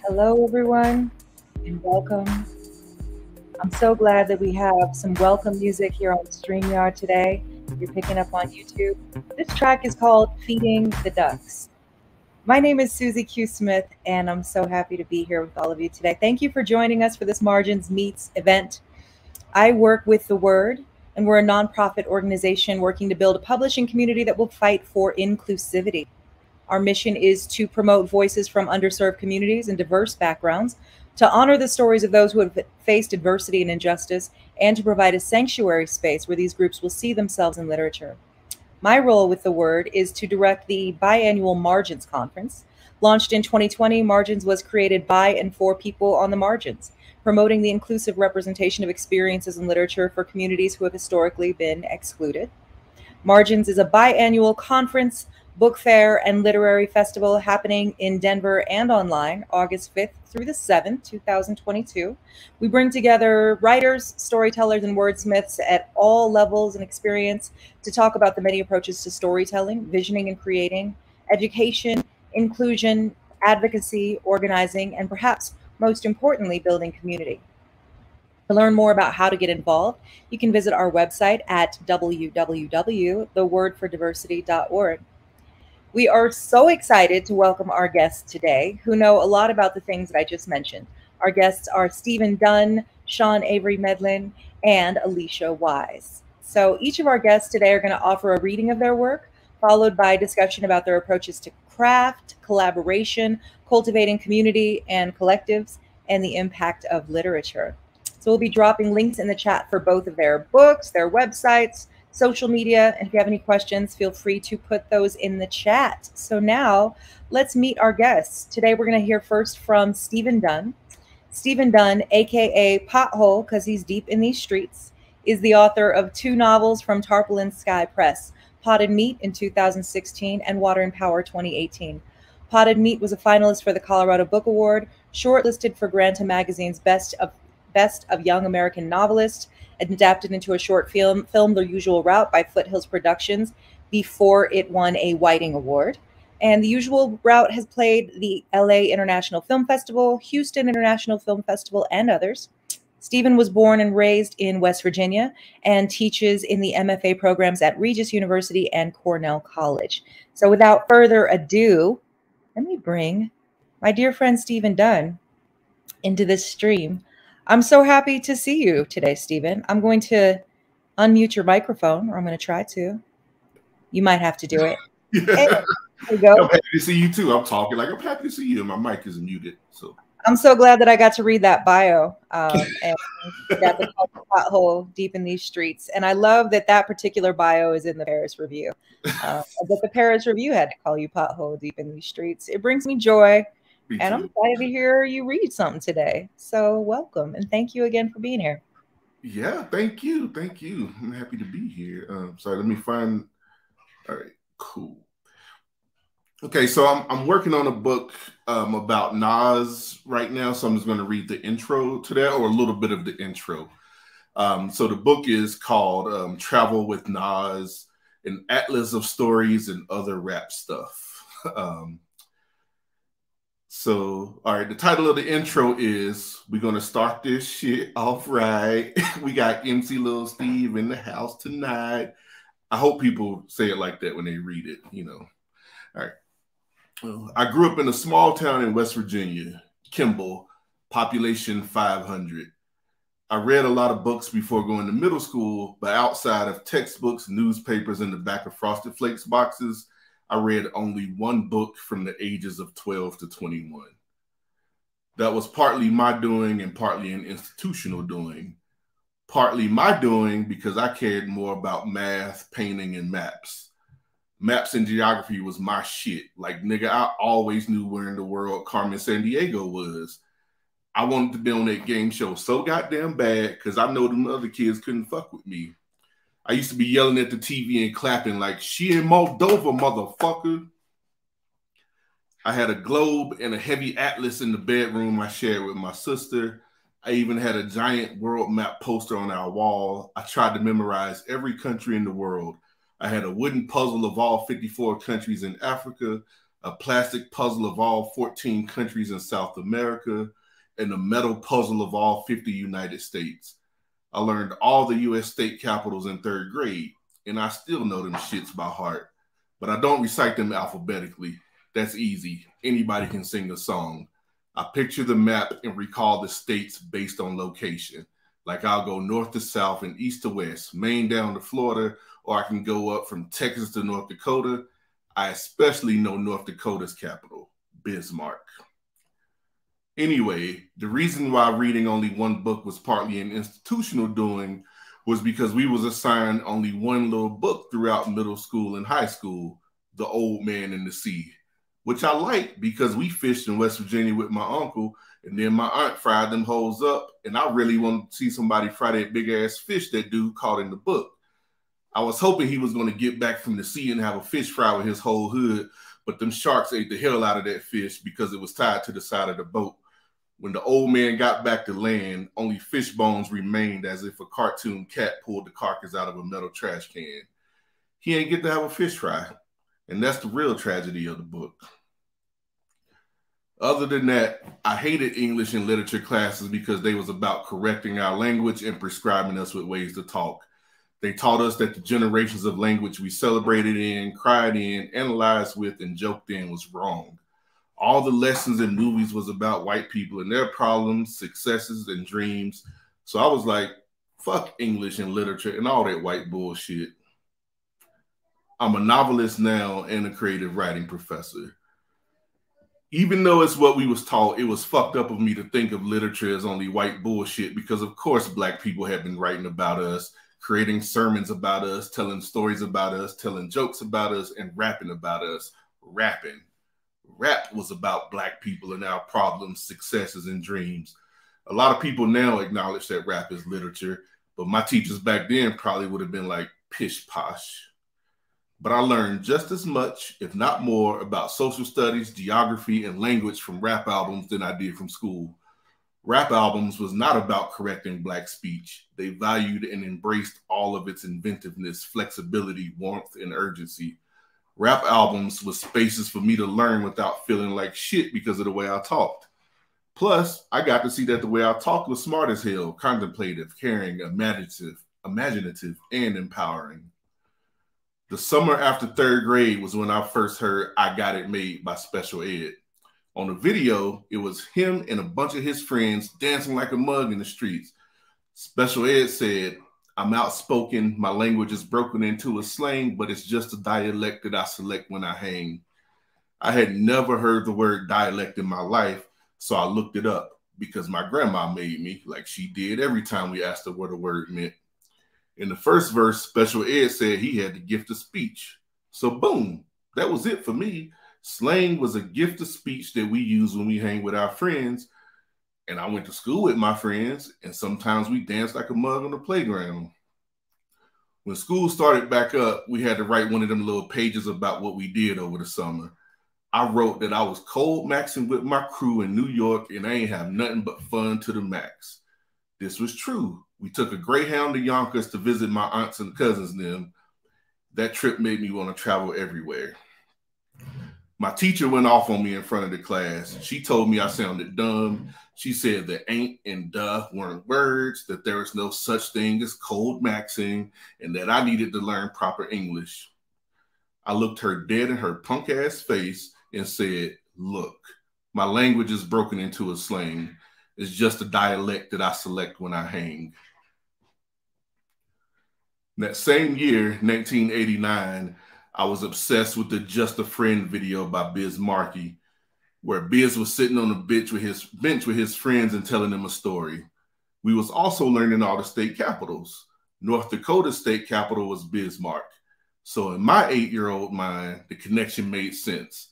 Hello, everyone, and welcome. I'm so glad that we have some welcome music here on StreamYard today. You're picking up on YouTube. This track is called Feeding the Ducks. My name is Suzi Q Smith, and I'm so happy to be here with all of you today. Thank you for joining us for this Margins Meets event. I work with The Word, and we're a nonprofit organization working to build a publishing community that will fight for inclusivity. Our mission is to promote voices from underserved communities and diverse backgrounds, to honor the stories of those who have faced adversity and injustice, and to provide a sanctuary space where these groups will see themselves in literature. My role with The Word is to direct the biannual Margins Conference. Launched in 2020, Margins was created by and for people on the margins, promoting the inclusive representation of experiences in literature for communities who have historically been excluded. Margins is a biannual conference, book fair, and literary festival happening in Denver and online, August 5th through the 7th, 2022. We bring together writers, storytellers, and wordsmiths at all levels and experience to talk about the many approaches to storytelling, visioning and creating, education, inclusion, advocacy, organizing, and perhaps most importantly, building community. To learn more about how to get involved, you can visit our website at www.thewordfordiversity.org. We are so excited to welcome our guests today who know a lot about the things that I just mentioned. Our guests are Steven Dunn, Avery Medlin, and Alicia Wise. So each of our guests today are going to offer a reading of their work, followed by a discussion about their approaches to craft, collaboration, cultivating community and collectives, and the impact of literature. So we'll be dropping links in the chat for both of their books, their websites, social media, and if you have any questions, feel free to put those in the chat. So now let's meet our guests. Today we're going to hear first from Steven Dunn. Steven Dunn, aka Pothole, because he's deep in these streets, is the author of 2 novels from Tarpaulin Sky Press, Potted Meat in 2016 and Water and Power 2018. Potted Meat was a finalist for the Colorado Book Award, shortlisted for Granta Magazine's Best of Young American Novelist, and adapted into a short film, The Usual Route by Foothills Productions, before it won a Whiting Award. And The Usual Route has played the LA International Film Festival, Houston International Film Festival, and others. Steven was born and raised in West Virginia and teaches in the MFA programs at Regis University and Cornell College. So without further ado, let me bring my dear friend Steven Dunn into this stream. I'm so happy to see you today, Steven. I'm going to unmute your microphone, or I'm going to try to. You might have to do it. Yeah. Hey, there you go. I'm happy to see you too. I'm talking like I'm happy to see you. My mic is muted. So I'm so glad that I got to read that bio and got to call the Pothole deep in these streets. And I love that that particular bio is in the Paris Review. But the Paris Review had to call you Pothole deep in these streets. It brings me joy. And I'm excited to hear you read something today. So welcome. And thank you again for being here. Yeah, thank you. Thank you. I'm happy to be here. Sorry, let me find. All right, cool. Okay, so I'm working on a book about Nas right now. So I'm just going to read the intro to that, or a little bit of the intro. So the book is called Travel with Nas, an Atlas of Stories and Other Rap Stuff. So, all right, the title of the intro is, we're going to start this shit off right. We got MC Lil Steve in the house tonight. I hope people say it like that when they read it, you know. All right. I grew up in a small town in West Virginia, Kimball, population 500. I read a lot of books before going to middle school, but outside of textbooks, newspapers, and the back of Frosted Flakes boxes, I read only one book from the ages of 12 to 21. That was partly my doing and partly an institutional doing. Partly my doing because I cared more about math, painting, and maps. Maps and geography was my shit. Like, nigga, I always knew where in the world Carmen Sandiego was. I wanted to be on that game show so goddamn bad because I know them other kids couldn't fuck with me. I used to be yelling at the TV and clapping like, she in Moldova, motherfucker. I had a globe and a heavy atlas in the bedroom I shared with my sister. I even had a giant world map poster on our wall. I tried to memorize every country in the world. I had a wooden puzzle of all 54 countries in Africa, a plastic puzzle of all 14 countries in South America, and a metal puzzle of all 50 United States. I learned all the U.S. state capitals in 3rd grade, and I still know them shits by heart. But I don't recite them alphabetically. That's easy. Anybody can sing a song. I picture the map and recall the states based on location. Like I'll go north to south and east to west, Maine down to Florida, or I can go up from Texas to North Dakota. I especially know North Dakota's capital, Bismarck. Anyway, the reason why reading only one book was partly an institutional doing was because we was assigned only one little book throughout middle school and high school, The Old Man and the Sea, which I liked because we fished in West Virginia with my uncle, and then my aunt fried them hoes up, and I really wanted to see somebody fry that big-ass fish that dude caught in the book. I was hoping he was going to get back from the sea and have a fish fry with his whole hood, but them sharks ate the hell out of that fish because it was tied to the side of the boat. When the old man got back to land, only fish bones remained as if a cartoon cat pulled the carcass out of a metal trash can. He ain't get to have a fish fry, and that's the real tragedy of the book. Other than that, I hated English and literature classes because they was about correcting our language and prescribing us with ways to talk. They taught us that the generations of language we celebrated in, cried in, analyzed with, and joked in was wrong. All the lessons in movies was about white people and their problems, successes, and dreams. So I was like, fuck English and literature and all that white bullshit. I'm a novelist now and a creative writing professor. Even though it's what we was taught, it was fucked up of me to think of literature as only white bullshit because, of course, Black people have been writing about us, creating sermons about us, telling stories about us, telling jokes about us, and rapping about us. Rapping. Rap was about Black people and our problems, successes, and dreams. A lot of people now acknowledge that rap is literature, but my teachers back then probably would have been like pish posh. But I learned just as much, if not more, about social studies, geography, and language from rap albums than I did from school. Rap albums was not about correcting Black speech. They valued and embraced all of its inventiveness, flexibility, warmth, and urgency. Rap albums was spaces for me to learn without feeling like shit because of the way I talked. Plus, I got to see that the way I talked was smart as hell, contemplative, caring, imaginative, and empowering. The summer after 3rd grade was when I first heard I Got It Made by Special Ed. On the video, it was him and a bunch of his friends dancing like a mug in the streets. Special Ed said, "I'm outspoken, my language is broken into a slang, but it's just a dialect that I select when I hang." I had never heard the word dialect in my life, so I looked it up because my grandma made me, like she did every time we asked her what a word meant. In the first verse, Special Ed said he had the gift of speech. So boom, that was it for me. Slang was a gift of speech that we use when we hang with our friends. And I went to school with my friends, and sometimes we danced like a mug on the playground. When school started back up, we had to write one of them little pages about what we did over the summer. I wrote that I was cold maxing with my crew in New York, and I ain't have nothing but fun to the max. This was true. We took a Greyhound to Yonkers to visit my aunts and cousins and them. That trip made me want to travel everywhere. My teacher went off on me in front of the class. She told me I sounded dumb. She said that ain't and duh weren't words, that there was no such thing as cold maxing, and that I needed to learn proper English. I looked her dead in her punk ass face and said, "Look, my language is broken into a slang. It's just a dialect that I select when I hang." That same year, 1989, I was obsessed with the Just a Friend video by Biz Markie, where Biz was sitting on the bench with his friends and telling them a story. We was also learning all the state capitals. North Dakota's state capital was Bismarck. So in my 8-year-old mind, the connection made sense.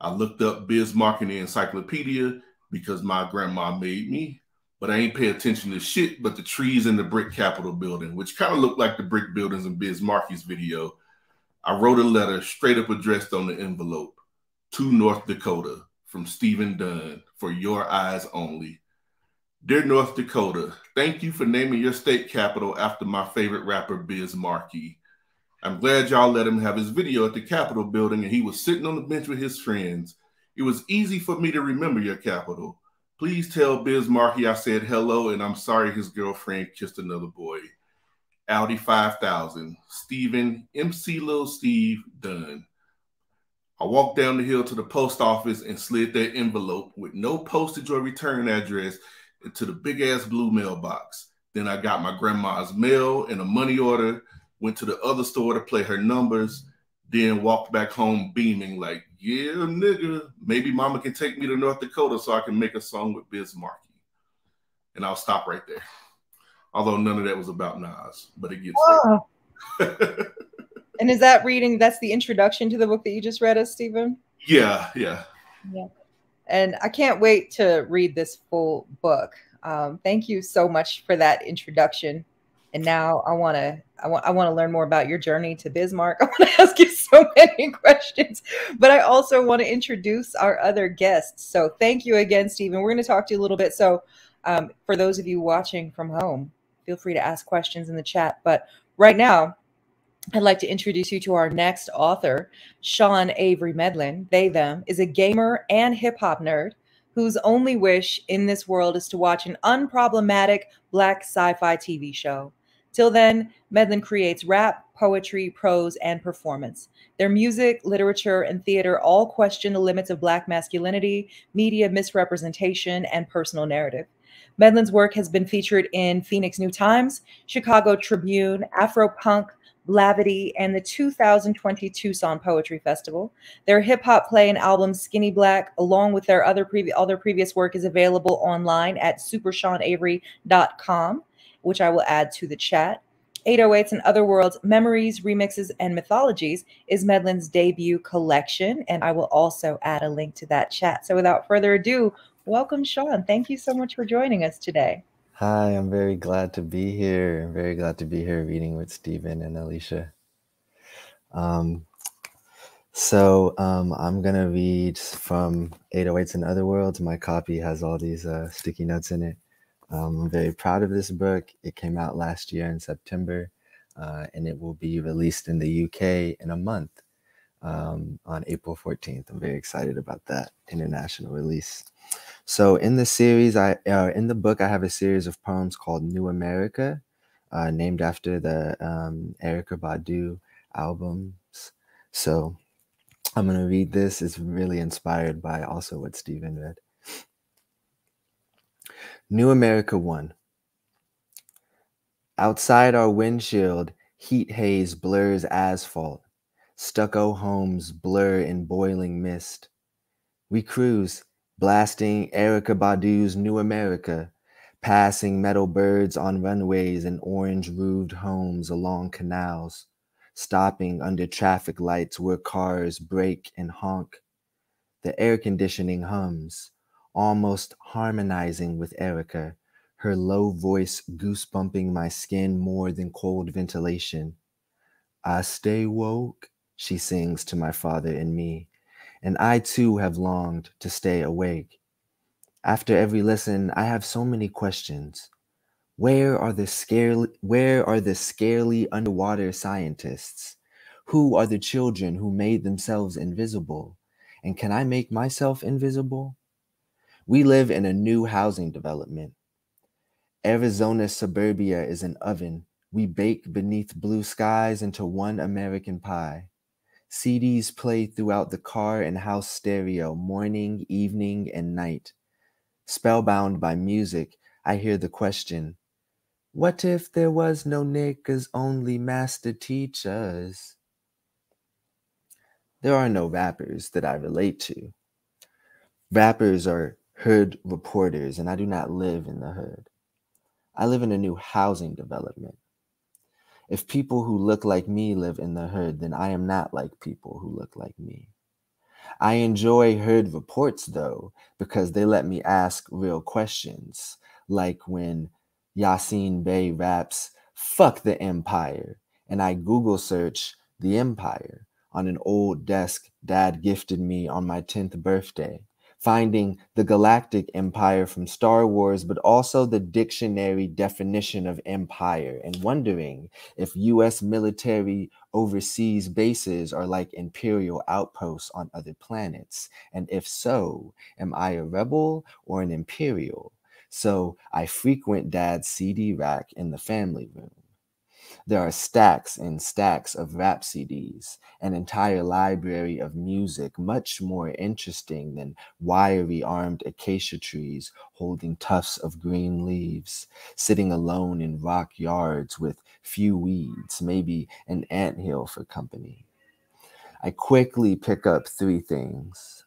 I looked up Bismarck in the encyclopedia because my grandma made me, but I ain't pay attention to shit but the trees in the brick Capitol building, which kind of looked like the brick buildings in Biz Markie's video. I wrote a letter straight up addressed on the envelope, "To North Dakota, from Steven Dunn, for your eyes only. Dear North Dakota, thank you for naming your state capital after my favorite rapper, Biz Markie. I'm glad y'all let him have his video at the Capitol building and he was sitting on the bench with his friends. It was easy for me to remember your Capitol. Please tell Biz Markie I said hello and I'm sorry his girlfriend kissed another boy. Audi 5000, Steven, MC Lil Steve Dunn. I walked down the hill to the post office and slid that envelope with no postage or return address into the big-ass blue mailbox. Then I got my grandma's mail and a money order, went to the other store to play her numbers, then walked back home beaming like, yeah, nigga, maybe mama can take me to North Dakota so I can make a song with Biz Markie. And I'll stop right there. Although none of that was about Nas, but it gets there. And is that reading, that's the introduction to the book that you just read us, Stephen? Yeah. And I can't wait to read this full book. Thank you so much for that introduction. And now I want to learn more about your journey to Bismarck. I want to ask you so many questions, but I also want to introduce our other guests. So thank you again, Stephen. We're going to talk to you a little bit. So for those of you watching from home, feel free to ask questions in the chat. But right now, I'd like to introduce you to our next author, Sean Avery Medlin. They, them, is a gamer and hip hop nerd whose only wish in this world is to watch an unproblematic Black sci-fi TV show. Till then, Medlin creates rap, poetry, prose, and performance. Their music, literature, and theater all question the limits of Black masculinity, media misrepresentation, and personal narrative. Medlin's work has been featured in Phoenix New Times, Chicago Tribune, Afropunk, Blavity, and the 2020 Tucson Poetry Festival. Their hip-hop play and album skinnyblk, along with their other previous work, is available online at superseanavery.com, which I will add to the chat. 808s and Otherworlds, Memories, Remixes, and Mythologies is Medlin's debut collection, and I will also add a link to that chat. So without further ado, welcome, Sean. Thank you so much for joining us today. Hi, I'm very glad to be here. I'm very glad to be here reading with Steven and Alicia. I'm going to read from 808s and Otherworlds. My copy has all these sticky notes in it. I'm very proud of this book. It came out last year in September, and it will be released in the UK in a month on April 14th. I'm very excited about that international release. So in the series, in the book, I have a series of poems called New America, named after the Erykah Badu albums. So I'm going to read this. It's really inspired by also what Steven read. New America 1. Outside our windshield, heat haze blurs asphalt. Stucco homes blur in boiling mist. We cruise, blasting Erykah Badu's New America, passing metal birds on runways and orange-roofed homes along canals, stopping under traffic lights where cars brake and honk. The air conditioning hums, almost harmonizing with Erykah, her low voice goosebumping my skin more than cold ventilation. I stay woke, she sings to my father and me, and I too have longed to stay awake. After every listen, I have so many questions. Where are the scarily underwater scientists? Who are the children who made themselves invisible? And can I make myself invisible? We live in a new housing development. Arizona's suburbia is an oven. We bake beneath blue skies into one American pie. CDs play throughout the car and house stereo, morning, evening, and night. Spellbound by music, I hear the question, what if there was no niggas, only master teachers? There are no rappers that I relate to. Rappers are hood reporters, and I do not live in the hood. I live in a new housing development. If people who look like me live in the hood, then I am not like people who look like me. I enjoy hood reports, though, because they let me ask real questions, like when Yasin Bey raps, "Fuck the empire," and I Google search the empire on an old desk Dad gifted me on my 10th birthday finding the galactic empire from Star Wars, but also the dictionary definition of empire, and wondering if US military overseas bases are like imperial outposts on other planets, and if so, am I a rebel or an imperial? So I frequent Dad's CD rack in the family room. There are stacks and stacks of rap CDs, an entire library of music much more interesting than wiry armed acacia trees holding tufts of green leaves, sitting alone in rock yards with few weeds, maybe an anthill for company. I quickly pick up three things.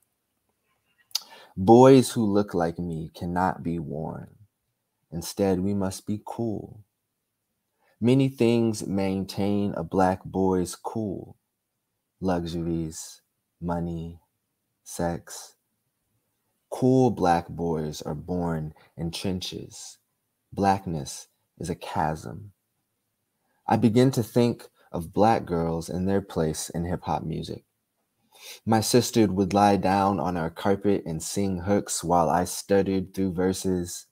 Boys who look like me cannot be worn. Instead, we must be cool. Many things maintain a Black boy's cool. Luxuries, money, sex. Cool Black boys are born in trenches. Blackness is a chasm. I begin to think of Black girls and their place in hip-hop music. My sister would lie down on our carpet and sing hooks while I stuttered through verses.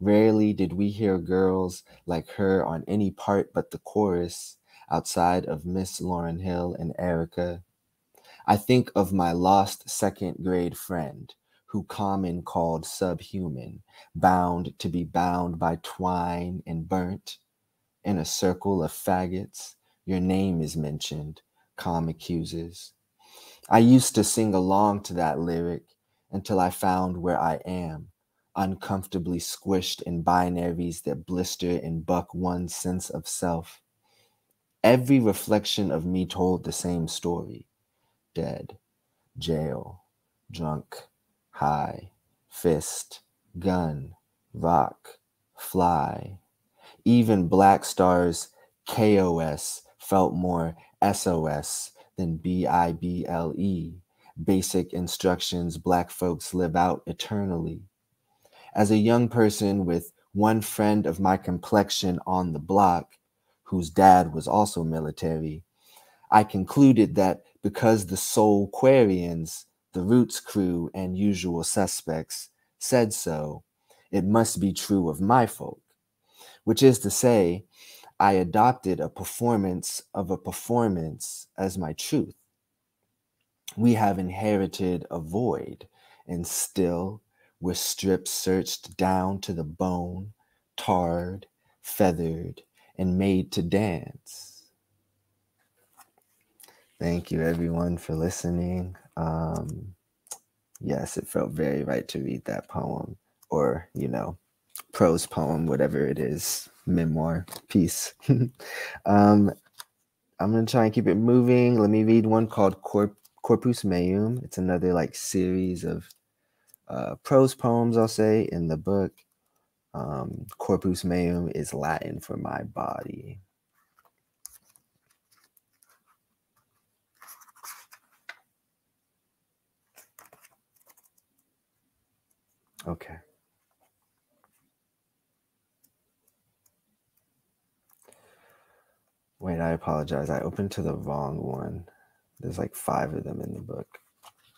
Rarely did we hear girls like her on any part but the chorus, outside of Miss Lauryn Hill and Erica. I think of my lost second grade friend, who Common called subhuman, bound to be bound by twine and burnt. In a circle of faggots, your name is mentioned, Com accuses. I used to sing along to that lyric until I found where I am, uncomfortably squished in binaries that blister and buck one's sense of self. Every reflection of me told the same story. Dead, jail, drunk, high, fist, gun, rock, fly. Even Black Star's KOS felt more SOS than BIBLE, basic instructions Black folks live out eternally. As a young person with one friend of my complexion on the block, whose dad was also military, I concluded that because the Soul Quarians, the Roots crew, and Usual Suspects said so, it must be true of my folk. Which is to say, I adopted a performance of a performance as my truth. We have inherited a void, and still we're stripped searched down to the bone, tarred, feathered, and made to dance. Thank you, everyone, for listening. Yes, it felt very right to read that poem, or, prose poem, whatever it is, memoir, piece. I'm going to try and keep it moving. Let me read one called Corpus Meum. It's another series of prose poems, I'll say, in the book. Corpus Meum is Latin for my body. Okay. Wait, I apologize. I opened to the wrong one. There's 5 of them in the book.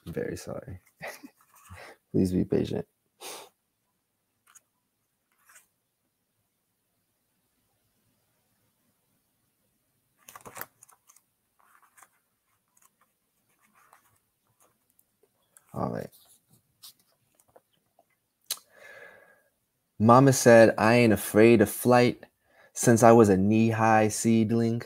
I'm very sorry. Please be patient. All right. Mama said I ain't afraid of flight since I was a knee-high seedling.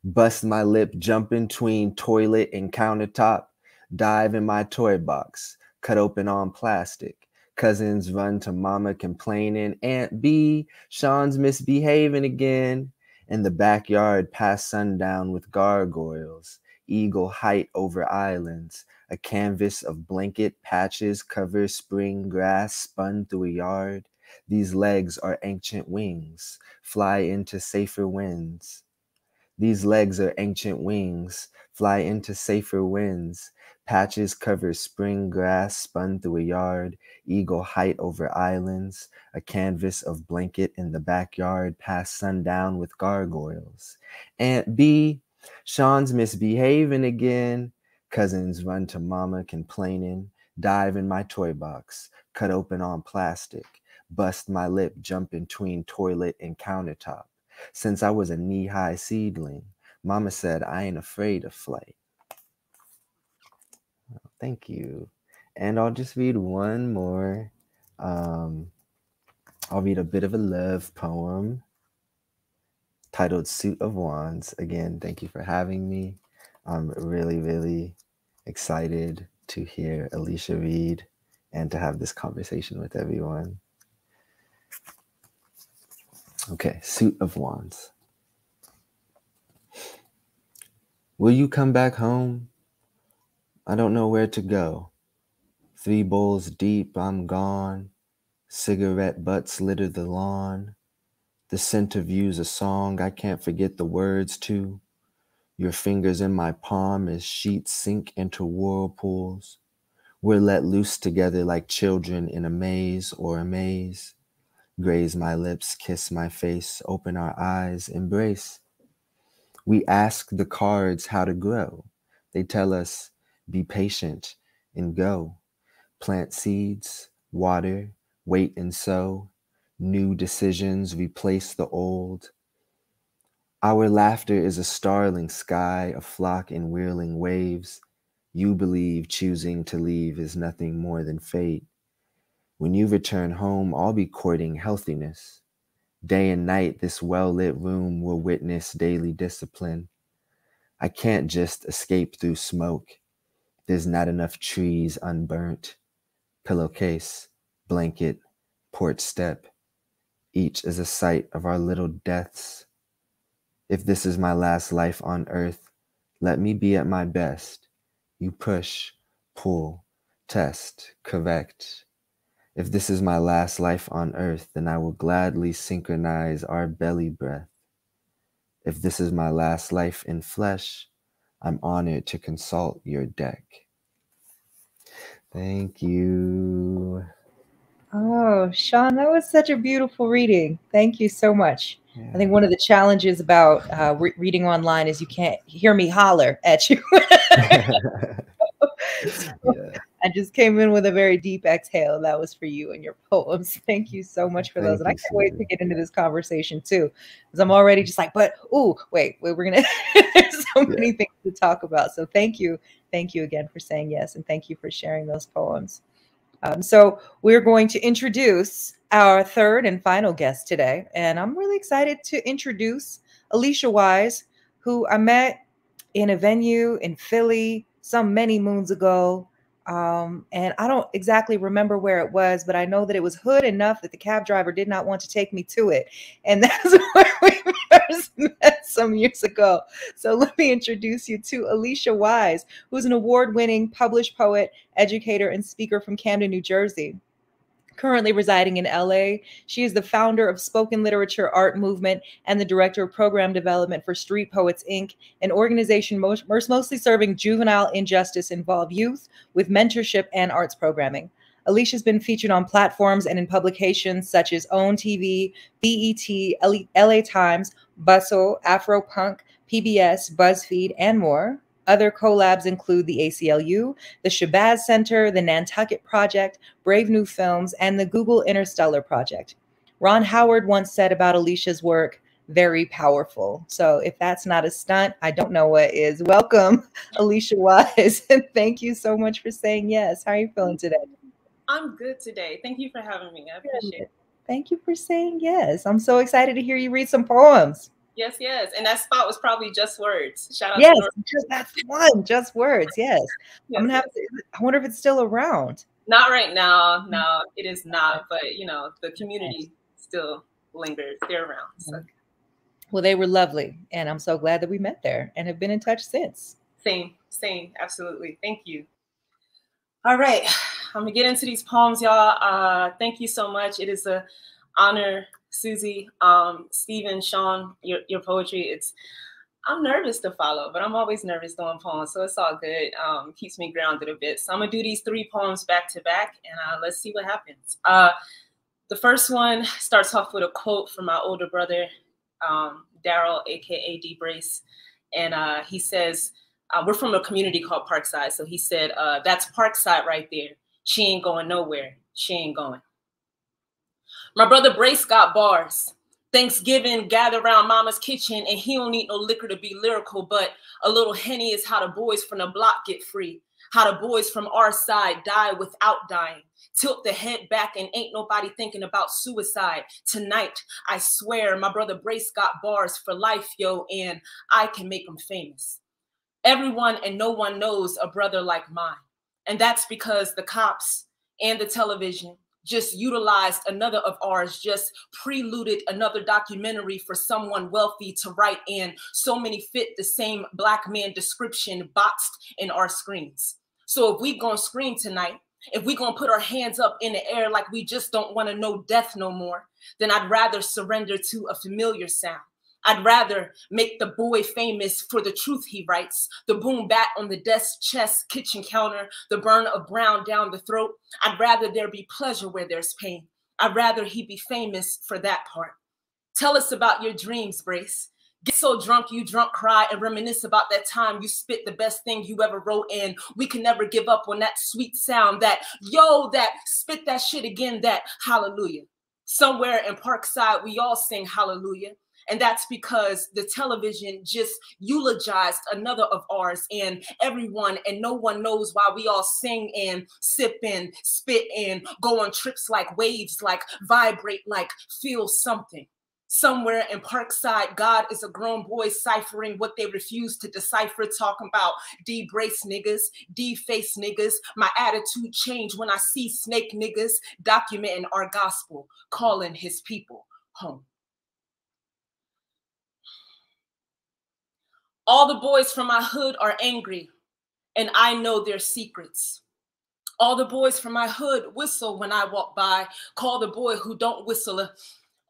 Bust my lip, jump in between toilet and countertop, dive in my toy box, cut open on plastic. Cousins run to mama complaining, Aunt B, Sean's misbehaving again. In the backyard past sundown with gargoyles, eagle height over islands, a canvas of blanket patches cover spring grass spun through a yard. These legs are ancient wings, fly into safer winds. These legs are ancient wings, fly into safer winds. Patches cover spring grass spun through a yard, eagle height over islands, a canvas of blanket in the backyard past sundown with gargoyles. Aunt B, Sean's misbehaving again. Cousins run to mama complaining. dive in my toy box, cut open on plastic, bust my lip, jump between toilet and countertop. Since I was a knee-high seedling, Mama said I ain't afraid of flight. Thank you. And I'll just read one more. I'll read a bit of a love poem titled Suit of Wands. Again, thank you for having me. I'm really, really excited to hear Alicia read and to have this conversation with everyone. Okay, Suit of Wands. Will you come back home? I don't know where to go. 3 bowls deep, I'm gone. Cigarette butts litter the lawn. The scent of you's a song I can't forget the words to. Your fingers in my palm as sheets sink into whirlpools. We're let loose together like children in a maze or a maze. Graze my lips, kiss my face, open our eyes, embrace. We ask the cards how to grow. They tell us, be patient and go. Plant seeds, water, wait and sow. New decisions replace the old. Our laughter is a starling sky, a flock in whirling waves. You believe choosing to leave is nothing more than fate. When you return home, I'll be courting healthiness. Day and night, this well-lit room will witness daily discipline. I can't just escape through smoke. There's not enough trees unburnt. Pillowcase, blanket, porch step. Each is a site of our little deaths. If this is my last life on earth, let me be at my best. You push, pull, test, correct. If this is my last life on earth, then I will gladly synchronize our belly breath. If this is my last life in flesh, I'm honored to consult your deck. Thank you. Oh, Sean, that was such a beautiful reading. Thank you so much. Yeah. I think one of the challenges about reading online is you can't hear me holler at you. Yeah. I just came in with a very deep exhale. That was for you and your poems. Thank you so much for those. And I can't wait to get into this conversation too, because I'm already just like, but, wait, we're going to, there's so many things to talk about. So thank you. Thank you again for saying yes. And thank you for sharing those poems. So we're going to introduce our third and final guest today. And I'm really excited to introduce Alicia Wise, who I met in a venue in Philly many moons ago. And I don't exactly remember where it was, but I know that it was hood enough that the cab driver did not want to take me to it. And that's where we first met some years ago. So let me introduce you to Alicia Wise, who's an award-winning published poet, educator, and speaker from Camden, New Jersey. Currently residing in LA, she is the founder of Spoken Literature Art Movement and the director of program development for Street Poets, Inc., an organization mostly serving juvenile injustice-involved youth with mentorship and arts programming. Alicia's been featured on platforms and in publications such as OWN TV, BET, LA Times, Bustle, Afropunk, PBS, BuzzFeed, and more. Other collabs include the ACLU, the Shabazz Center, the Nantucket Project, Brave New Films, and the Google Interstellar Project. Ron Howard once said about Alicia's work, very powerful. So if that's not a stunt, I don't know what is. Welcome, Alicia Wise, and thank you so much for saying yes. How are you feeling today? I'm good today. Thank you for having me. I appreciate it. Thank you for saying yes. I'm so excited to hear you read some poems. Yes, yes. And that spot was probably Just Words. Shout out to that's the one. Just Words. Yes. I'm gonna have to, I wonder if it's still around. Not right now. No, it is not. But the community still lingers. They're around. So. Well, they were lovely, and I'm so glad that we met there and have been in touch since. Same. Absolutely. Thank you. All right. I'm gonna get into these poems, y'all. Thank you so much. It is an honor. Suzi, Steven, Sean, your poetry, I'm nervous to follow, but I'm always nervous doing poems, so it's all good. Keeps me grounded a bit. So I'm gonna do these 3 poems back to back, and let's see what happens. The first one starts off with a quote from my older brother, Daryl, aka D Brace, and he says, we're from a community called Parkside, so he said, that's Parkside right there. She ain't going nowhere. She ain't going. My brother Brace got bars. Thanksgiving, gather around mama's kitchen, and he don't need no liquor to be lyrical, but a little Henny is how the boys from the block get free. How the boys from our side die without dying. Tilt the head back and ain't nobody thinking about suicide. Tonight, I swear my brother Brace got bars for life, yo, and I can make them famous. Everyone and no one knows a brother like mine. And that's because the cops and the television just utilized another of ours, just preluded another documentary for someone wealthy to write, and so many fit the same Black man description boxed in our screens. So if we gonna scream tonight, if we gonna put our hands up in the air like we just don't wanna know death no more, then I'd rather surrender to a familiar sound. I'd rather make the boy famous for the truth he writes, the boom bat on the desk, chest, kitchen counter, the burn of brown down the throat. I'd rather there be pleasure where there's pain. I'd rather he be famous for that part. Tell us about your dreams, Brace. Get so drunk you drunk cry and reminisce about that time you spit the best thing you ever wrote, and we can never give up on that sweet sound, that yo, that spit that shit again, that hallelujah. Somewhere in Parkside, we all sing hallelujah. And that's because the television just eulogized another of ours, and everyone and no one knows why we all sing and sip and spit and go on trips like waves, like vibrate, like feel something. Somewhere in Parkside, God is a grown boy ciphering what they refuse to decipher, talking about D-brace niggas, D-face niggas. My attitude changed when I see snake niggas documenting our gospel, calling his people home. All the boys from my hood are angry, and I know their secrets. All the boys from my hood whistle when I walk by, call the boy who don't whistle.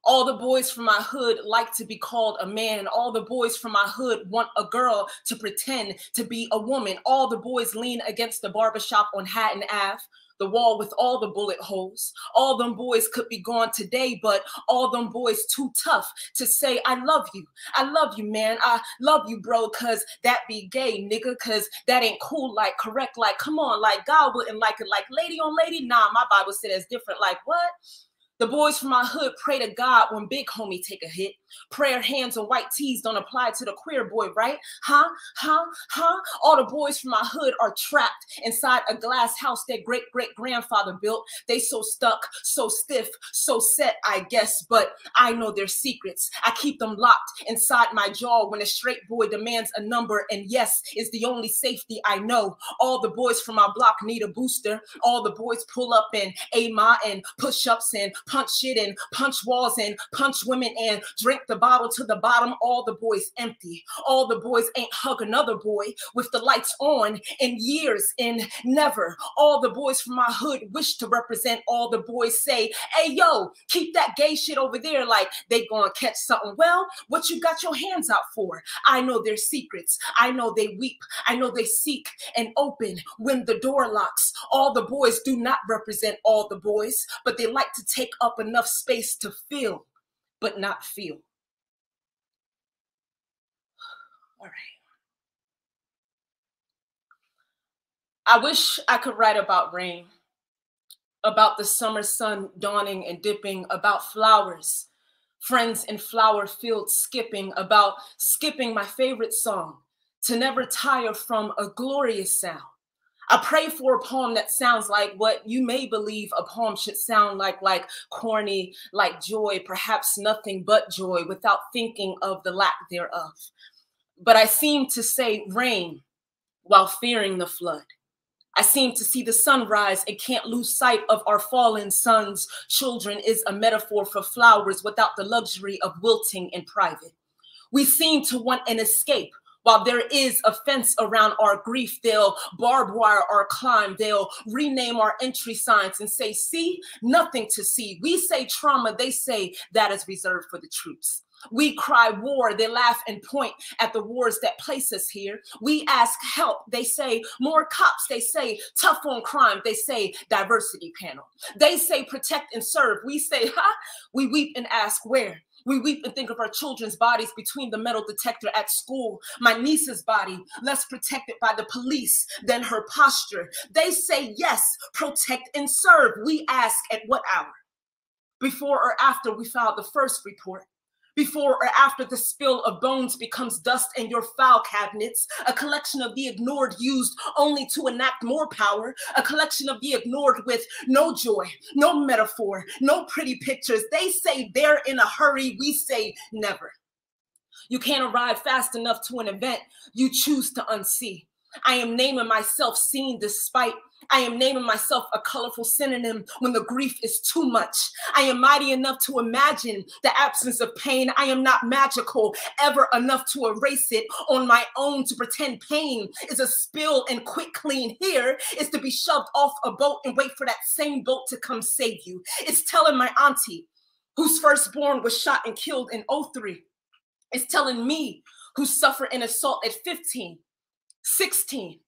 All the boys from my hood like to be called a man. All the boys from my hood want a girl to pretend to be a woman. All the boys lean against the barbershop on Hatton Ave, the wall with all the bullet holes. All them boys could be gone today, but all them boys too tough to say, I love you. I love you, man. I love you, bro, cause that be gay, nigga, cause that ain't cool, like correct, like come on, like God wouldn't like it, like lady on lady. Nah, my Bible said it's different, like what? The boys from my hood pray to God when big homie take a hit. Prayer hands and white tees don't apply to the queer boy, right? Huh? All the boys from my hood are trapped inside a glass house their great-great-grandfather built. They so stuck, so stiff, so set, I guess, but I know their secrets. I keep them locked inside my jaw when a straight boy demands a number, and yes is the only safety I know. All the boys from my block need a booster. All the boys pull up in AMA and push-ups and punch shit and punch walls and punch women and drink the bottle to the bottom. All the boys empty. All the boys ain't hug another boy with the lights on in years and never. All the boys from my hood wish to represent. All the boys say, hey, yo, keep that gay shit over there, like they gonna catch something. Well, what you got your hands out for? I know their secrets. I know they weep. I know they seek and open when the door locks. All the boys do not represent all the boys, but they like to take up enough space to feel, but not feel. All right. I wish I could write about rain, about the summer sun dawning and dipping, about flowers, friends in flower fields skipping, about skipping my favorite song, to never tire from a glorious sound. I pray for a poem that sounds like what you may believe a poem should sound like corny, like joy, perhaps nothing but joy, without thinking of the lack thereof. But I seem to say rain while fearing the flood. I seem to see the sunrise and can't lose sight of our fallen sons. Children is a metaphor for flowers without the luxury of wilting in private. We seem to want an escape. While there is a fence around our grief, they'll barbed wire our climb. They'll rename our entry signs and say, see, nothing to see. We say trauma, they say that is reserved for the troops. We cry war, they laugh and point at the wars that place us here. We ask help, they say more cops, they say tough on crime, they say diversity panel. They say protect and serve, we say, we weep and ask where. We weep and think of our children's bodies between the metal detector at school. My niece's body, less protected by the police than her posture. They say yes, protect and serve. We ask at what hour? Before or after we filed the first report? Before or after the spill of bones becomes dust in your file cabinets, a collection of the ignored used only to enact more power, a collection of the ignored with no joy, no metaphor, no pretty pictures. They say they're in a hurry, we say never. You can't arrive fast enough to an event you choose to unsee. I am naming myself seen despite. I am naming myself a colorful synonym when the grief is too much. I am mighty enough to imagine the absence of pain. I am not magical ever enough to erase it on my own, to pretend pain is a spill and quick clean here is to be shoved off a boat and wait for that same boat to come save you. It's telling my auntie, whose firstborn was shot and killed in 2003. It's telling me, who suffered an assault at 15, 16.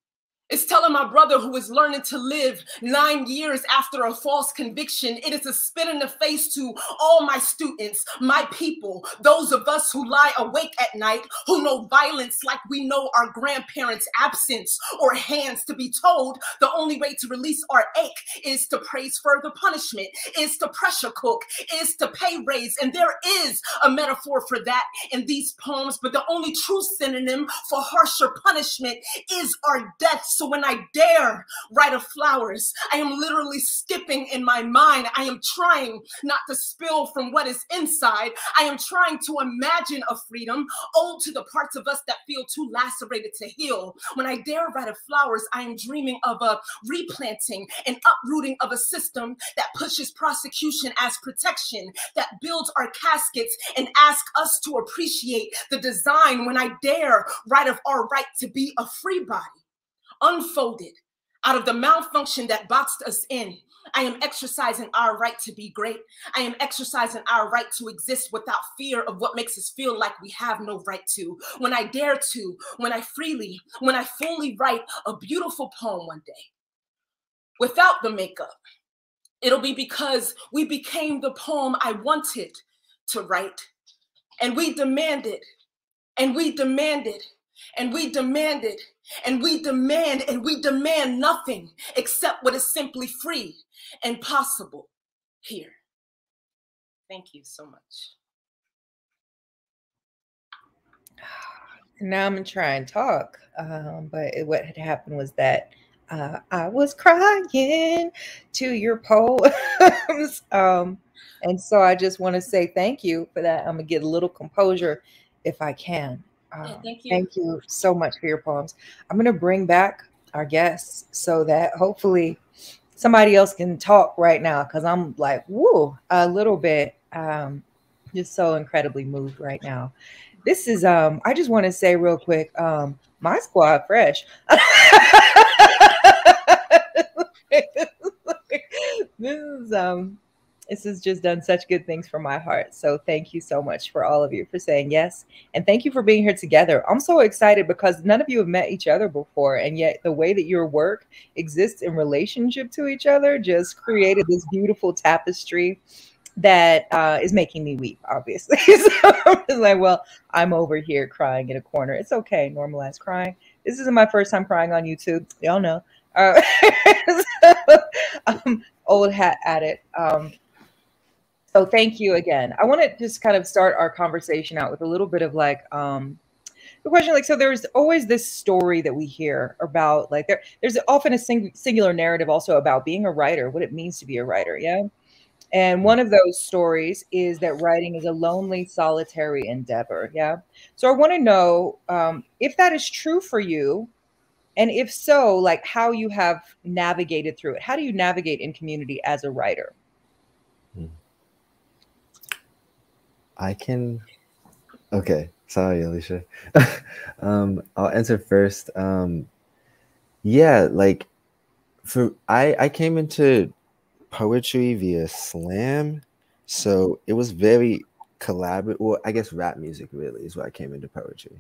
It's telling my brother, who is learning to live 9 years after a false conviction. It is a spit in the face to all my students, my people, those of us who lie awake at night, who know violence like we know our grandparents' absence or hands, to be told the only way to release our ache is to praise further punishment, is to pressure cook, is to pay raise. And there is a metaphor for that in these poems, but the only true synonym for harsher punishment is our deaths. So when I dare write of flowers, I am literally skipping in my mind. I am trying not to spill from what is inside. I am trying to imagine a freedom owed to the parts of us that feel too lacerated to heal. When I dare write of flowers, I am dreaming of a replanting and uprooting of a system that pushes prosecution as protection, that builds our caskets and asks us to appreciate the design. When I dare write of our right to be a free body, unfolded out of the malfunction that boxed us in. I am exercising our right to be great. I am exercising our right to exist without fear of what makes us feel like we have no right to. When I dare to, when I fully write a beautiful poem one day, without the makeup, it'll be because we became the poem I wanted to write. And we demanded, and we demanded, and we demanded, and we demand, and we demand nothing except what is simply free and possible here. Thank you so much. Now I'm gonna try and talk, but what had happened was that I was crying to your poems, and so I just want to say thank you for that. I'm gonna get a little composure if I can. Thank you. Thank you so much for your poems. I'm going to bring back our guests so that hopefully somebody else can talk right now, because I'm like, woo, a little bit just so incredibly moved right now. This is, I just want to say real quick, my squad fresh. This has just done such good things for my heart. So thank you so much for all of you for saying yes. And thank you for being here together. I'm so excited because none of you have met each other before. And yet the way that your work exists in relationship to each other just created this beautiful tapestry that is making me weep, obviously. So I'm just like, well, I'm over here crying in a corner. It's okay. Normalize crying. This isn't my first time crying on YouTube. Y'all know. Old hat at it. So thank you again. I want to just kind of start our conversation out with a little bit of like the question, like, so there's always this story that we hear about, like there's often a singular narrative also about being a writer, what it means to be a writer. Yeah. And one of those stories is that writing is a lonely, solitary endeavor. Yeah. So I want to know if that is true for you. And if so, like how you have navigated through it. How do you navigate in community as a writer? I can. Okay, sorry, Alicia. I'll answer first. Yeah, like I came into poetry via slam, so it was very collaborative. Well, I guess rap music really is where I came into poetry,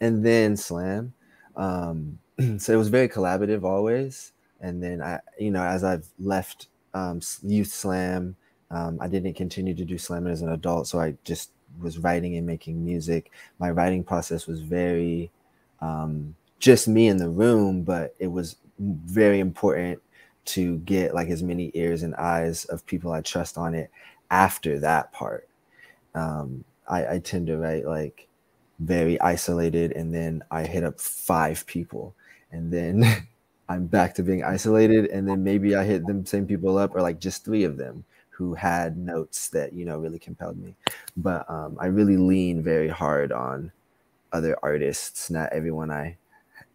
and then slam. So it was very collaborative always. And then as I've left youth slam. I didn't continue to do slam as an adult, so I just was writing and making music, my writing process was very just me in the room, but it was very important to get like as many ears and eyes of people I trust on it after that part. I tend to write like very isolated, and then I hit up 5 people, and then I'm back to being isolated, and then maybe I hit them same people up, or like just 3 of them who had notes that, you know, really compelled me. But I really lean very hard on other artists. Not everyone I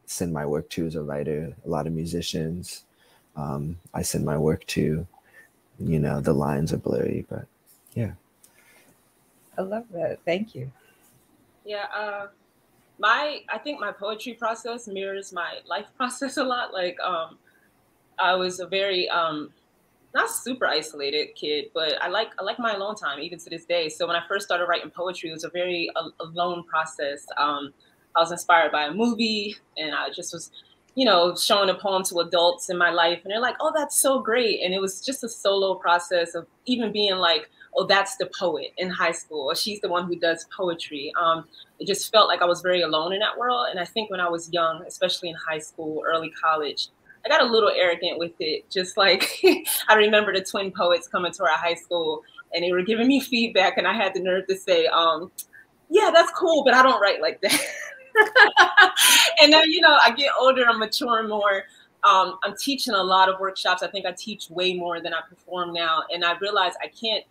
send my work to is a writer. A lot of musicians I send my work to, you know, the lines are blurry, but yeah. I love that. Thank you. Yeah, I think my poetry process mirrors my life process a lot. Like, I was a very not super isolated kid, but I like my alone time even to this day. So when I first started writing poetry, it was a very alone process. I was inspired by a movie, and I just was, you know, showing a poem to adults in my life, and they're like, "Oh, that's so great!" And it was just a solo process of even being like, "Oh, that's the poet in high school," or "She's the one who does poetry." It just felt like I was very alone in that world. And I think when I was young, especially in high school, early college, I got a little arrogant with it. Just like I remember the twin poets coming to our high school, and they were giving me feedback, and I had the nerve to say, "Yeah, that's cool, but I don't write like that." And then, you know, I get older, I'm maturing more. I'm teaching a lot of workshops. I think I teach way more than I perform now. And I realize I can't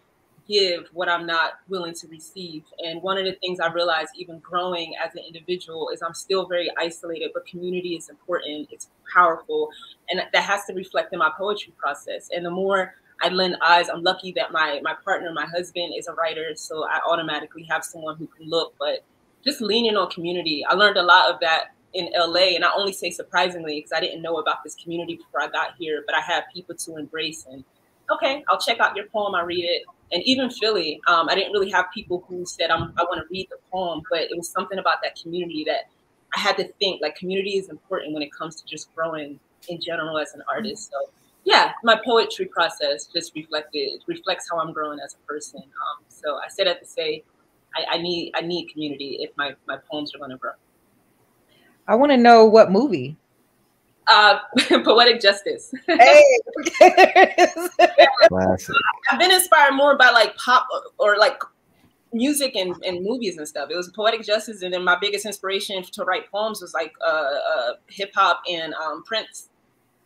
give what I'm not willing to receive. And one of the things I realized even growing as an individual is I'm still very isolated, but community is important. It's powerful. And that has to reflect in my poetry process. And the more I lend eyes, I'm lucky that my partner, my husband, is a writer. So I automatically have someone who can look, but just leaning on community. I learned a lot of that in LA. And I only say surprisingly, because I didn't know about this community before I got here, but I had people to embrace. And okay, I'll check out your poem, I read it. And even Philly, I didn't really have people who said, I want to read the poem, but it was something about that community that I had to think, like, community is important when it comes to just growing in general as an artist. So yeah, my poetry process just reflects how I'm growing as a person. So I say that to say, I need community if my poems are going to grow. I want to know what movie. Poetic Justice. Hey, I've been inspired more by like pop or like music and movies and stuff. It was Poetic Justice, and then my biggest inspiration to write poems was like hip hop and Prince.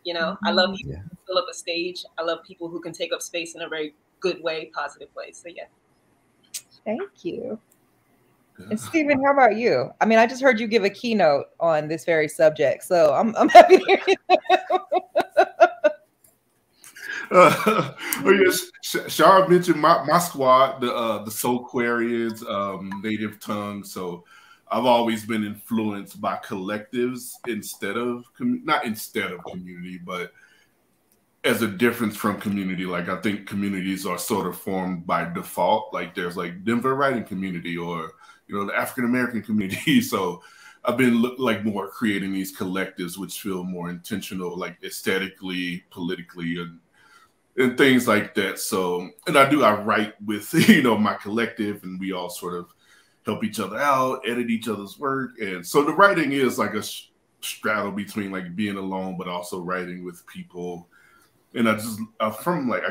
You know, I love people who fill up a stage. I love people who can take up space in a very good way, positive way. So yeah. Thank you. And Steven, how about you? I mean, I just heard you give a keynote on this very subject, so I'm happy to hear you. Oh yes, Shara mentioned my squad, the Soulquarians, Native Tongue. So I've always been influenced by collectives instead of not instead of community, but as a difference from community. Like, I think communities are sort of formed by default. Like, there's like Denver writing community, or you know, the African American community. So I've been like more creating these collectives which feel more intentional, like aesthetically, politically, and things like that. So, and I write with, you know, my collective, and we all sort of help each other out, edit each other's work. And so the writing is like a straddle between like being alone, but also writing with people. And I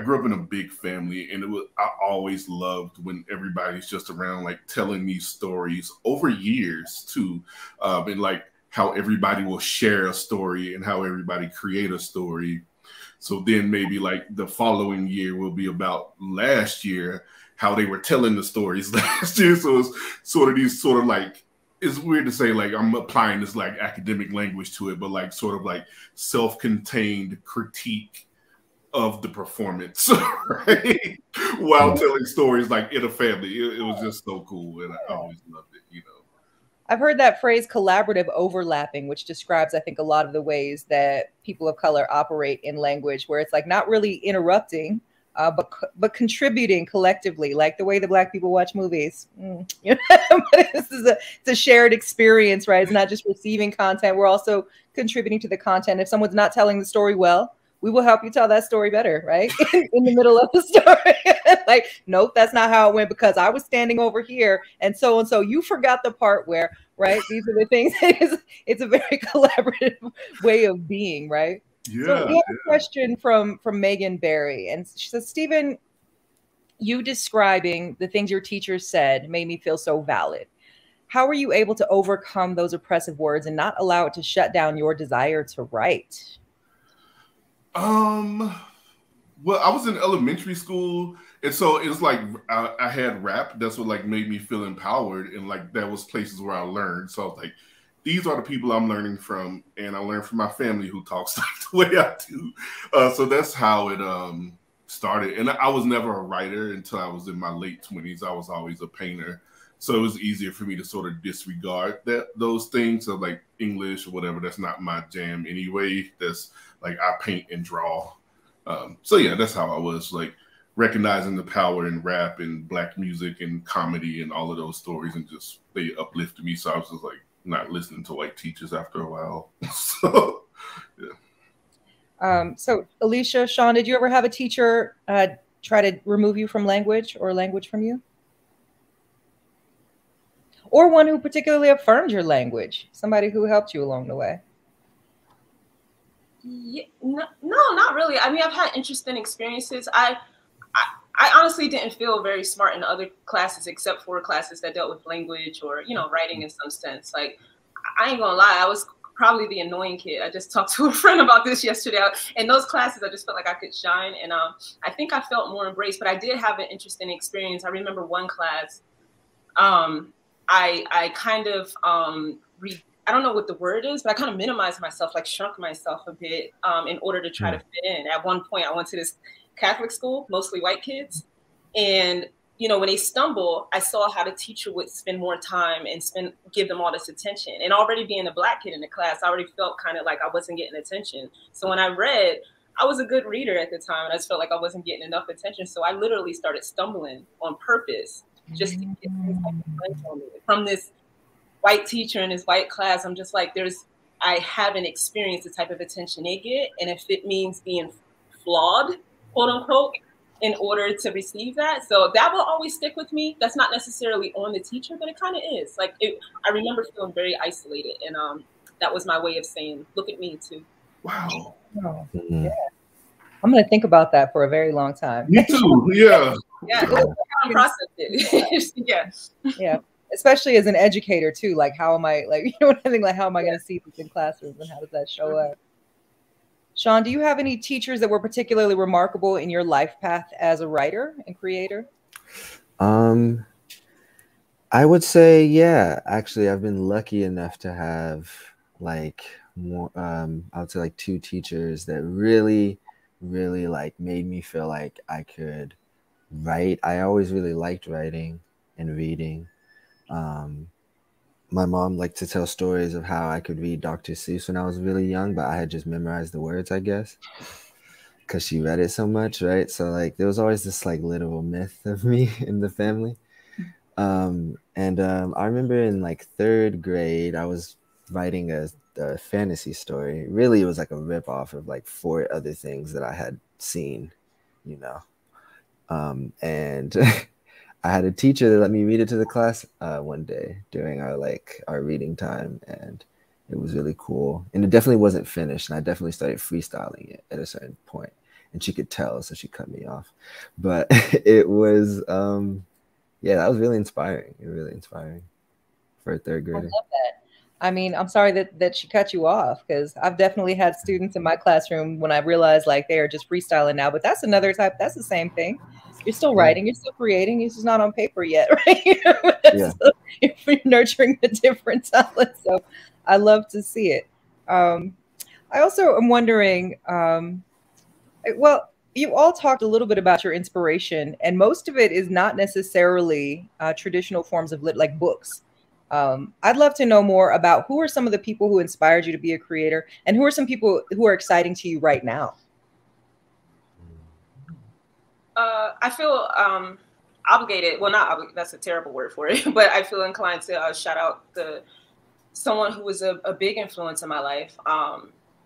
grew up in a big family, and I always loved when everybody's just around, like telling me stories over years too. And like how everybody will share a story and how everybody create a story. So then maybe like the following year will be about last year, how they were telling the stories last year. So it's sort of like, it's weird to say like I'm applying this like academic language to it, but like sort of like self-contained critique of the performance, right? While telling stories like in a family. It was just so cool, and I always loved it, you know. I've heard that phrase collaborative overlapping, which describes, I think, a lot of the ways that people of color operate in language, where it's like not really interrupting, but contributing collectively, like the way the Black people watch movies. You know? But it's a shared experience, right? It's not just receiving content. We're also contributing to the content. If someone's not telling the story well, we will help you tell that story better, right? In the middle of the story. Like, nope, that's not how it went because I was standing over here and so you forgot the part where, right? These are the things. It's a very collaborative way of being, right? Yeah. So we have a question from Megan Berry, and she says, Steven, you describing the things your teachers said made me feel so valid. How were you able to overcome those oppressive words and not allow it to shut down your desire to write? Well, I was in elementary school, and so it was like I had rap. That's what like made me feel empowered, and like that was places where I learned. So I was like, these are the people I'm learning from, and I learned from my family who talks like the way I do. So that's how it started. And I was never a writer until I was in my late 20s. I was always a painter. So it was easier for me to sort of disregard those things. So like English or whatever, that's not my jam anyway. That's like I paint and draw. So yeah, that's how I was like recognizing the power in rap and Black music and comedy and all of those stories, and just they uplifted me. So I was just like not listening to white teachers after a while. So yeah. So Alicia, Sean, did you ever have a teacher try to remove you from language or language from you? Or one who particularly affirmed your language, somebody who helped you along the way? Yeah, no, not really. I mean, I've had interesting experiences. I honestly didn't feel very smart in other classes except for classes that dealt with language or, you know, writing in some sense. Like, I ain't gonna lie, I was probably the annoying kid. I just talked to a friend about this yesterday. In those classes, I just felt like I could shine, and I think I felt more embraced. But I did have an interesting experience. I remember one class. I kind of, I don't know what the word is, but I kind of minimized myself, like shrunk myself a bit in order to try to fit in. At one point, I went to this Catholic school, mostly white kids. And, you know, when they stumble, I saw how the teacher would spend more time and give them all this attention. And already being a Black kid in the class, I already felt kind of like I wasn't getting attention. So when I read, I was a good reader at the time, and I just felt like I wasn't getting enough attention. So I literally started stumbling on purpose just to get from this white teacher in this white class. I'm just like, I haven't experienced the type of attention they get. And if it means being flawed, quote unquote, in order to receive that. So that will always stick with me. That's not necessarily on the teacher, but it kind of is. Like, I remember feeling very isolated. And that was my way of saying, look at me too. Wow. Oh, yeah. I'm going to think about that for a very long time. Me too. Yeah. Yeah. Process it. Yeah. Yeah. Especially as an educator too. Like, how am I, like, you know what I think? Like, how am I going to see this in classrooms, and how does that show up? Sean, do you have any teachers that were particularly remarkable in your life path as a writer and creator? I would say, yeah. Actually, I've been lucky enough to have like more, I would say like 2 teachers that really like made me feel like I could write. I always really liked writing and reading. My mom liked to tell stories of how I could read Dr. Seuss when I was really young, but I had just memorized the words, I guess, because she read it so much, right? So like there was always this like literal myth of me in the family. I remember in like 3rd grade, I was writing a fantasy story. Really, it was like a ripoff of like 4 other things that I had seen, you know. And I had a teacher that let me read it to the class one day during our reading time, and it was really cool. And it definitely wasn't finished, and I definitely started freestyling it at a certain point, and she could tell, so she cut me off. But it was, yeah, that was really inspiring. Really inspiring for a 3rd grader. I love that. I mean, I'm sorry that she cut you off, because I've definitely had students in my classroom when I realized like they are just freestyling now, but that's another type. That's the same thing. You're still writing, you're still creating, it's just not on paper yet, right? Yeah. So you're nurturing a different talent. So I love to see it. I also am wondering, well, you all talked a little bit about your inspiration, and most of it is not necessarily traditional forms of like books. I'd love to know more about who are some of the people who inspired you to be a creator, and who are some people who are exciting to you right now? I feel obligated. Well, not obligated, that's a terrible word for it, but I feel inclined to shout out someone who was a big influence in my life.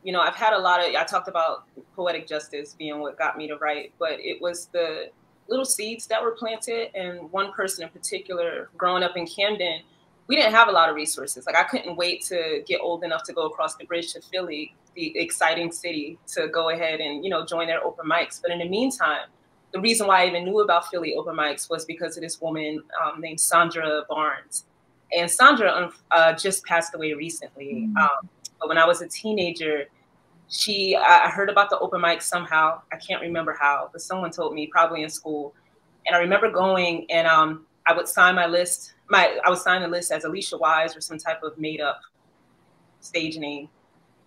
you know, I've had a lot of, I talked about poetic justice being what got me to write, but it was the little seeds that were planted. And one person in particular, growing up in Camden, we didn't have a lot of resources. Like, I couldn't wait to get old enough to go across the bridge to Philly, the exciting city, to go ahead and, you know, join their open mics. But in the meantime, the reason why I even knew about Philly open mics was because of this woman named Sandra Barnes. And Sandra just passed away recently. But when I was a teenager, I heard about the open mic somehow. I can't remember how, but someone told me, probably in school. And I remember going, and I would sign my list. I would sign the list as Alicia Wise or some type of made up stage name.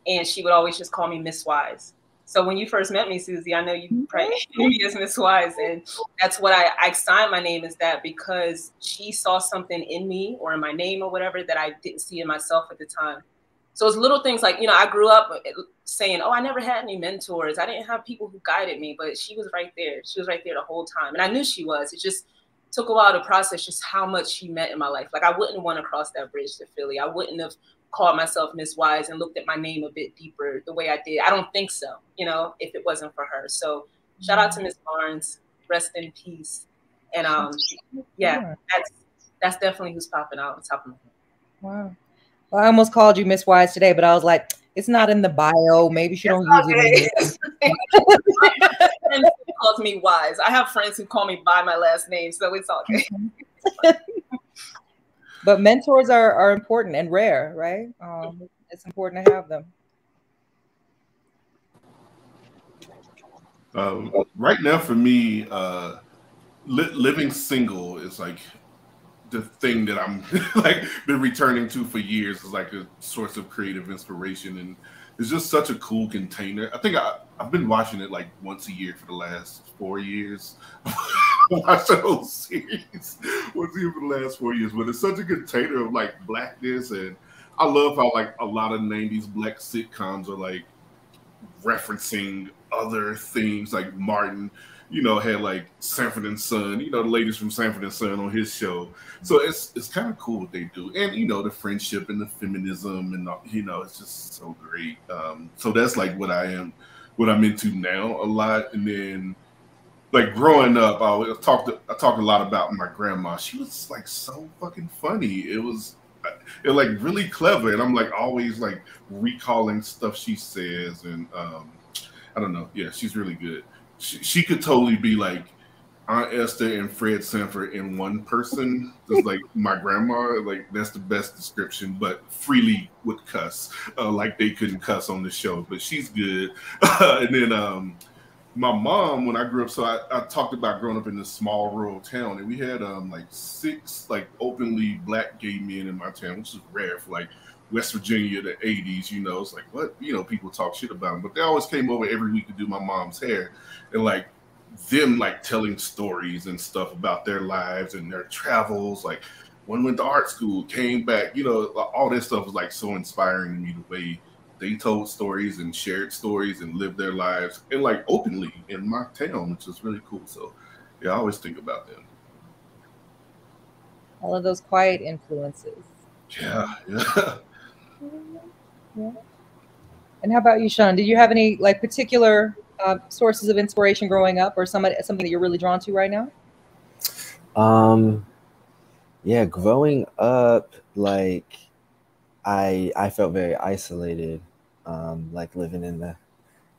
And she would always just call me Miss Wise. So when you first met me, Suzi, I know you probably knew me as Miss Wise. And that's what I signed my name as that, because she saw something in me or in my name or whatever that I didn't see in myself at the time. So it's little things like, you know, I grew up saying, oh, I never had any mentors. I didn't have people who guided me, but she was right there. She was right there the whole time. And I knew she was. It just took a while to process just how much she meant in my life. Like, I wouldn't want to cross that bridge to Philly. I wouldn't have called myself Miss Wise and looked at my name a bit deeper the way I did. I don't think so, you know, if it wasn't for her. So shout out to Miss Barnes, rest in peace. And yeah, that's definitely who's popping out on top of my head. Wow. Well, I almost called you Miss Wise today, but I was like, it's not in the bio. Maybe she don't use it. Friends who calls me Wise. I have friends who call me by my last name, so it's all good. But mentors are important and rare, right? It's important to have them. Right now, for me, living single is like the thing that I'm like been returning to for years. Is like a source of creative inspiration, and it's just such a cool container. I think I've been watching it like once a year for the last 4 years. Watch the whole series once a year for the last 4 years, but it's such a container of like blackness, and I love how like a lot of 90s black sitcoms are like referencing other themes. Like Martin, you know, had like Sanford and Son, you know, the ladies from Sanford and Son on his show. So it's kind of cool what they do. And, you know, the friendship and the feminism and, you know, it's just so great. So that's like what I'm into now a lot. And then like growing up, I talked a lot about my grandma. She was like so fucking funny. It was like really clever. And I'm like always like recalling stuff she says. And I don't know. Yeah, she's really good. She could totally be like Aunt Esther and Fred Sanford in one person. Just like my grandma, like that's the best description, but freely would cuss. Like they couldn't cuss on the show, but she's good. And then my mom, when I grew up, so I talked about growing up in this small rural town, and we had like 6 like openly black gay men in my town, which is rare for like West Virginia, the 80s, you know. It's like, what, you know, people talk shit about them, but they always came over every week to do my mom's hair, and like them like telling stories and stuff about their lives and their travels. Like one went to art school, came back, you know, all this stuff was like so inspiring to me, the way they told stories and shared stories and lived their lives and like openly in my town, which is really cool. So yeah, I always think about them. All of those quiet influences. Yeah. And how about you, Sean? Did you have any like particular sources of inspiration growing up, or something that you're really drawn to right now? Yeah, growing up, like I felt very isolated, like living in the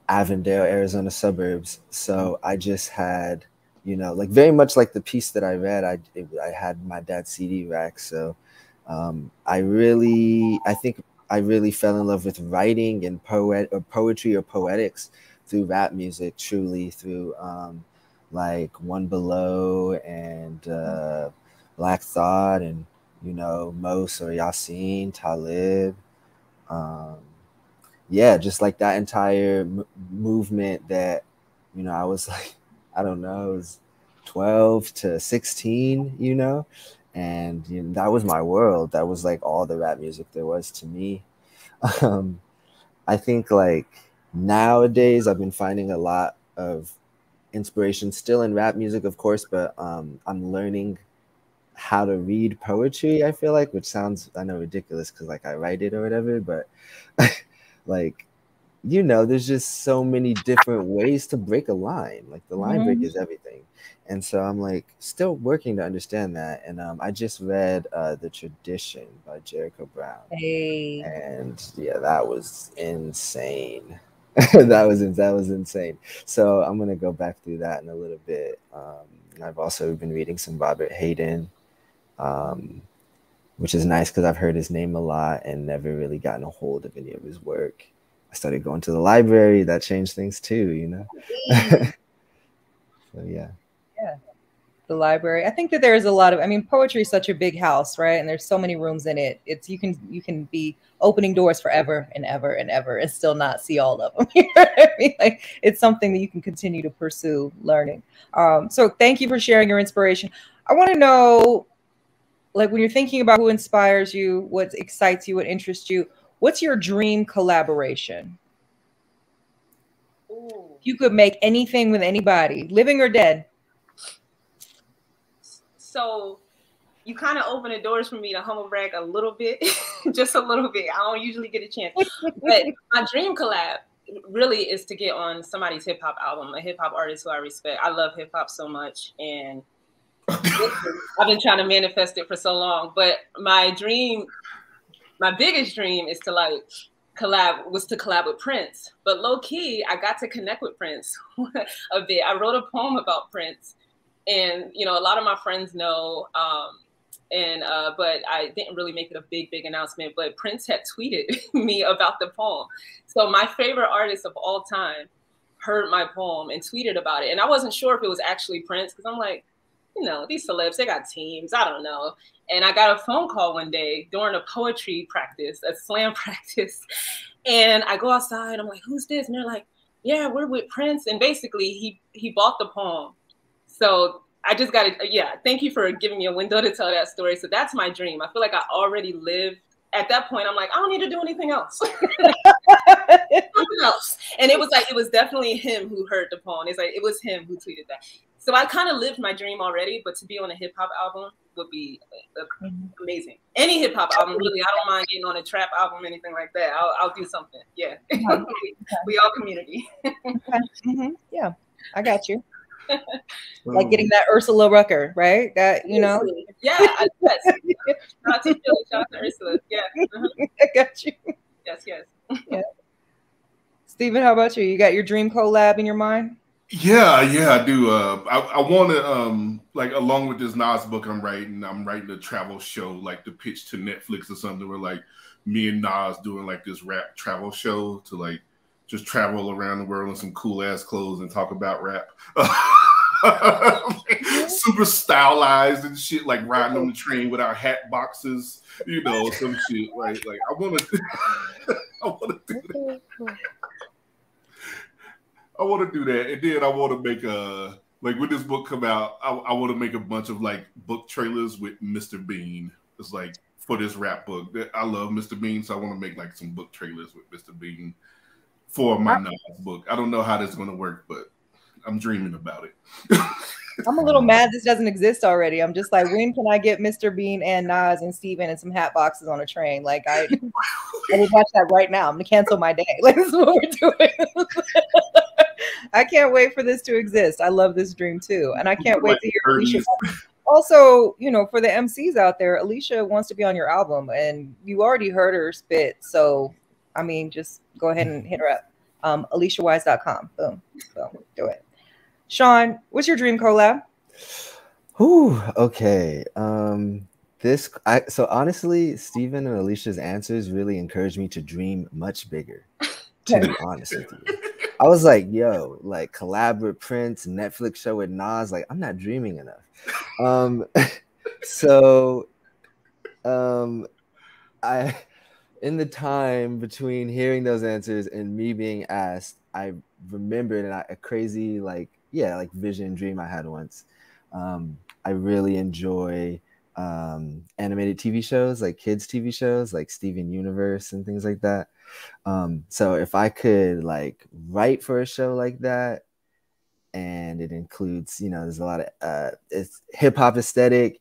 Avondale, Arizona suburbs. So I just had, you know, like very much like the piece that I read, I had my dad's CD rack. So I think I really fell in love with writing and poetry or poetics through rap music, truly through like One Below and Black Thought and, you know, Mos or Yasin, Talib. Yeah, just like that entire movement that, you know, I was like, I don't know, it was 12 to 16, you know, and you know, that was my world. That was like all the rap music there was to me. I think like nowadays I've been finding a lot of inspiration still in rap music, of course, but I'm learning how to read poetry, I feel like, which sounds, I know, ridiculous because like I write it or whatever, but like you know, there's just so many different ways to break a line. Like the line break is everything. And so I'm like still working to understand that. And I just read The Tradition by Jericho Brown. Hey. And yeah, that was insane. that was insane. So I'm gonna go back through that in a little bit. And I've also been reading some Robert Hayden, which is nice because I've heard his name a lot and never really gotten a hold of any of his work. I started going to the library. That changed things too, you know. So yeah. The library. I think that there's a lot of, I mean, poetry is such a big house, right? And there's so many rooms in it. It's you can be opening doors forever and ever and ever and still not see all of them. You know what I mean? Like it's something that you can continue to pursue learning. So thank you for sharing your inspiration. I want to know, like when you're thinking about who inspires you, what excites you, what interests you, what's your dream collaboration? Ooh. If you could make anything with anybody, living or dead. So you kind of open the doors for me to humble brag a little bit, just a little bit. I don't usually get a chance. But my dream collab really is to get on somebody's hip hop album, a hip hop artist who I respect. I love hip hop so much. And I've been trying to manifest it for so long. But my dream, my biggest dream is to like collab with Prince. But low key, I got to connect with Prince a bit. I wrote a poem about Prince. And, you know, a lot of my friends know, but I didn't really make it a big announcement, but Prince had tweeted me about the poem. So my favorite artist of all time heard my poem and tweeted about it. And I wasn't sure if it was actually Prince because I'm like, you know, these celebs, they got teams. I don't know. And I got a phone call one day during a poetry practice, a slam practice. And I go outside. I'm like, who's this? And they're like, yeah, we're with Prince. And basically he bought the poem. So I just got to, yeah, thank you for giving me a window to tell that story. So that's my dream. I feel like I already lived. At that point, I'm like, I don't need to do anything else. Nothing else. And it was definitely him who heard the poem. It's like, it was him who tweeted that. So I kind of lived my dream already, but to be on a hip hop album would be amazing. Any hip hop album, really. I don't mind getting on a trap album, anything like that. I'll do something. Yeah. We all community. Yeah, I got you. Like getting that Ursula Rucker, right? That, you know. Yeah, yes. Shout out to Philly, shout out to Ursula. Yeah. I got you. Yes. Yeah. Steven, how about you? You got your dream collab in your mind? Yeah, I do. I want to like along with this Nas book I'm writing a travel show like to pitch to Netflix or something where like me and Nas doing like this rap travel show to like just travel around the world in some cool ass clothes and talk about rap. Super stylized and shit, like riding on the train with our hat boxes, you know, some shit. Right? Like I want to do that. I want to do that, and then I want to make like when this book come out, I want to make a bunch of like book trailers with Mr. Bean. It's like for this rap book. I love Mr. Bean, so I want to make like some book trailers with Mr. Bean for my Nas book. I don't know how that's going to work, but I'm dreaming about it. I'm a little mad this doesn't exist already. I'm just like, when can I get Mr. Bean and Nas and Steven and some hat boxes on a train? Like I would watch that right now. I'm gonna cancel my day. Like this is what we're doing. I can't wait for this to exist. I love this dream too. And I can't wait to hear Alicia. Also, you know, for the MCs out there, Alicia wants to be on your album and you already heard her spit. So, I mean, just go ahead and hit her up. AliciaWise.com. Boom. Do it. Sean, what's your dream collab? Ooh, okay. So honestly, Steven and Alicia's answers really encouraged me to dream much bigger, to be honest with you. I was like, yo, like collab with Prince, Netflix show with Nas, like I'm not dreaming enough. I in the time between hearing those answers and me being asked, I remembered a crazy vision dream I had once. I really enjoy animated TV shows, like kids TV shows, like Steven Universe and things like that. So if I could like write for a show like that, and it includes, you know, there's a lot of it's hip hop aesthetic,